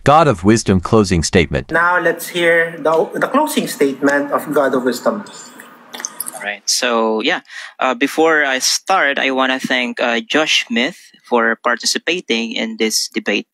God of Wisdom closing statement. Now let's hear the closing statement of God of Wisdom. All right. So yeah, before I start, I want to thank Josh Smith for participating in this debate.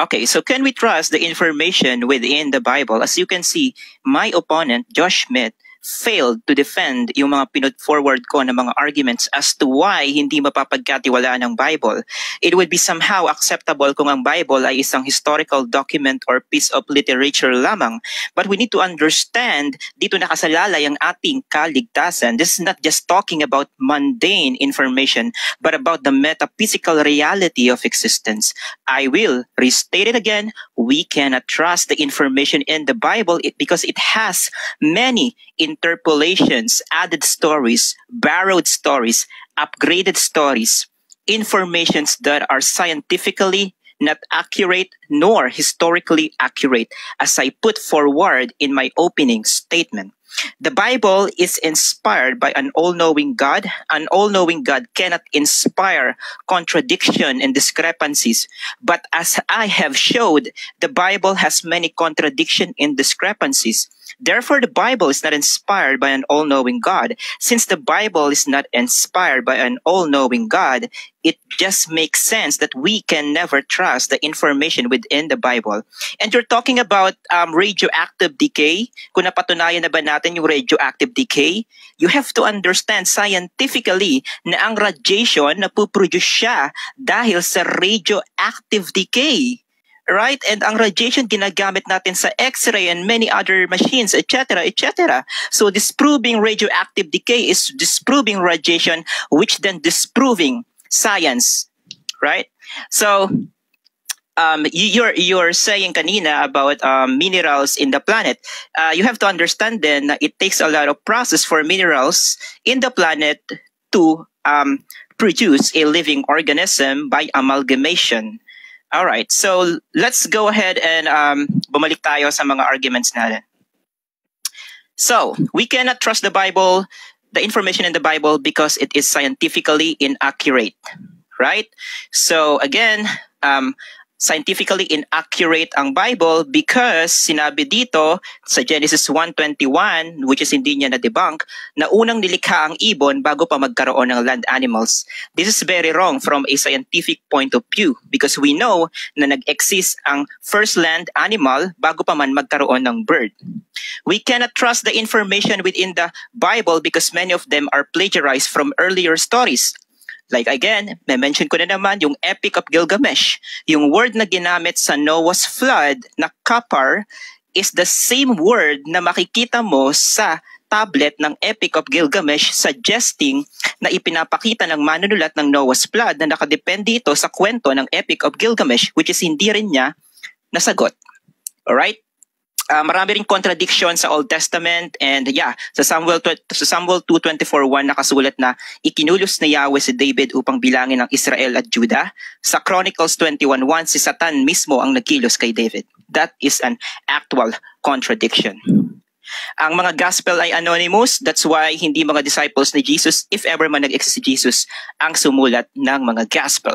Okay, so can we trust the information within the Bible? As you can see, my opponent, Josh Smith, failed to defend yung mga pinut-forward ko na mga arguments as to why hindi mapapagkatiwalaan ng Bible. It would be somehow acceptable kung ang Bible ay isang historical document or piece of literature lamang. But we need to understand, dito nakasalalay ang ating kaligtasan. This is not just talking about mundane information, but about the metaphysical reality of existence. I will restate it again. We cannot trust the information in the Bible because it has many interpolations, added stories, borrowed stories, upgraded stories, informations that are scientifically not accurate nor historically accurate, as I put forward in my opening statement. The Bible is inspired by an all-knowing God. An all-knowing God cannot inspire contradiction and discrepancies. But as I have showed, the Bible has many contradiction and discrepancies. Therefore, the Bible is not inspired by an all-knowing God. Since the Bible is not inspired by an all-knowing God, it just makes sense that we can never trust the information within the Bible. And you're talking about radioactive decay. Kung napatunayan na ba natin yung radioactive decay, you have to understand scientifically na ang radiation na puproduce siya dahil sa radioactive decay. Right? And ang radiation ginagamit natin sa X-ray and many other machines, etc., etc. So disproving radioactive decay is disproving radiation, which then disproving science, right? So you're saying kanina about minerals in the planet. You have to understand then that it takes a lot of process for minerals in the planet to produce a living organism by amalgamation. All right, so let's go ahead and bumalik tayo sa mga arguments natin. So, we cannot trust the Bible, the information in the Bible, because it is scientifically inaccurate, right? So, again, scientifically inaccurate ang Bible because sinabi dito sa Genesis 1:21, which is hindi niya na-debunk, na unang nilikha ang ibon bago pa magkaroon ng land animals. This is very wrong from a scientific point of view because we know na nag-exist ang first land animal bago pa man magkaroon ng bird. We cannot trust the information within the Bible because many of them are plagiarized from earlier stories. Like again, may mention ko na naman yung Epic of Gilgamesh. Yung word na ginamit sa Noah's flood na kapar is the same word na makikita mo sa tablet ng Epic of Gilgamesh, suggesting na ipinapakita ng manunulat ng Noah's flood na nakadepende ito sa kwento ng Epic of Gilgamesh, which is hindi rin niya nasagot. Alright? Marami ring contradiction sa Old Testament, and yeah, sa Samuel 2:24:1 nakasulat na ikinulos na Yahweh si David upang bilangin ang Israel at Judah. Sa Chronicles 21:1 si Satan mismo ang nagkilos kay David. That is an actual contradiction. Ang mga gospel ay anonymous, that's why hindi mga disciples ni Jesus, if ever man nag-exist si Jesus, ang sumulat ng mga gospel.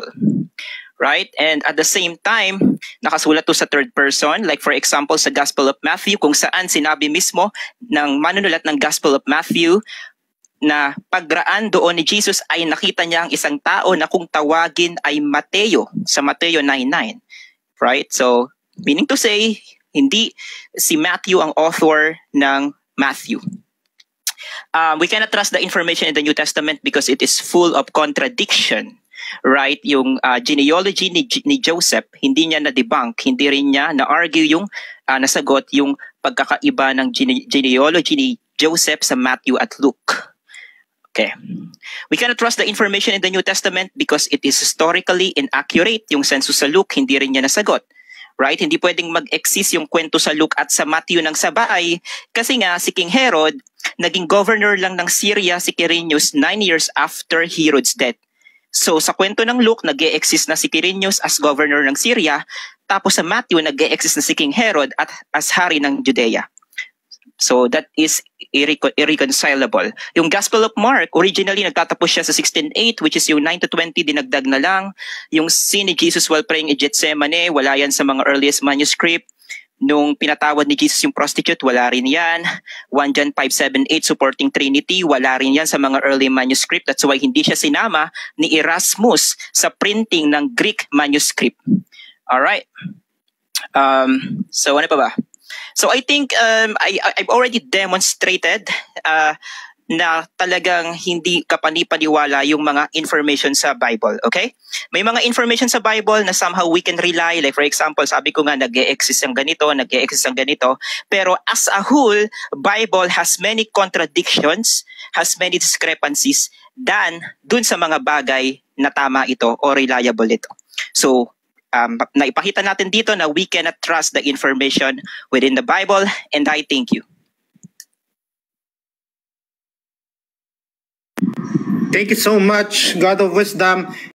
Right? And at the same time, nakasulat to sa third person. Like for example, sa Gospel of Matthew, kung saan sinabi mismo ng manunulat ng Gospel of Matthew na pagraan doon ni Jesus ay nakita niya ang isang tao na kung tawagin ay Mateo, sa Mateo 9:9. Right? So, meaning to say, hindi si Matthew ang author ng Matthew. We cannot trust the information in the New Testament because it is full of contradiction. Right, yung genealogy ni Joseph, hindi niya na-debunk, hindi rin niya na-argue yung nasagot yung pagkakaiba ng genealogy ni Joseph sa Matthew at Luke. Okay. We cannot trust the information in the New Testament because it is historically inaccurate. Yung census sa Luke, hindi rin niya nasagot. Right? Hindi pwedeng mag-exist yung kwento sa Luke at sa Matthew ng sabay kasi nga si King Herod, naging governor lang ng Syria si Quirinius 9 years after Herod's death. So sa kwento ng Luke, nag-e-exist na si Quirinius as governor ng Syria, tapos sa Matthew, nag-e-exist na si King Herod at as hari ng Judea. So that is irreconcilable. Yung Gospel of Mark, originally nagtatapos siya sa 16:8, which is yung 9 to 20, dinagdag na lang. Yung scene ni Jesus while praying in Gethsemane, wala yan sa mga earliest manuscript. Nung pinatawad ni Jesus yung prostitute, wala rin yan. 1 John 5:7-8, supporting Trinity, wala rin yan sa mga early manuscript. That's why hindi siya sinama ni Erasmus sa printing ng Greek manuscript. Alright. So ano pa ba? So I think I've already demonstrated na talagang hindi kapanipaniwala yung mga information sa Bible, okay? May mga information sa Bible na somehow we can rely, like for example, sabi ko nga nag-e-exist ang ganito, nag-e-exist ang ganito, pero as a whole, Bible has many contradictions, has many discrepancies than dun sa mga bagay na tama ito o reliable ito. So, naipakita natin dito na we cannot trust the information within the Bible, and I thank you. Thank you so much, God of Wisdom.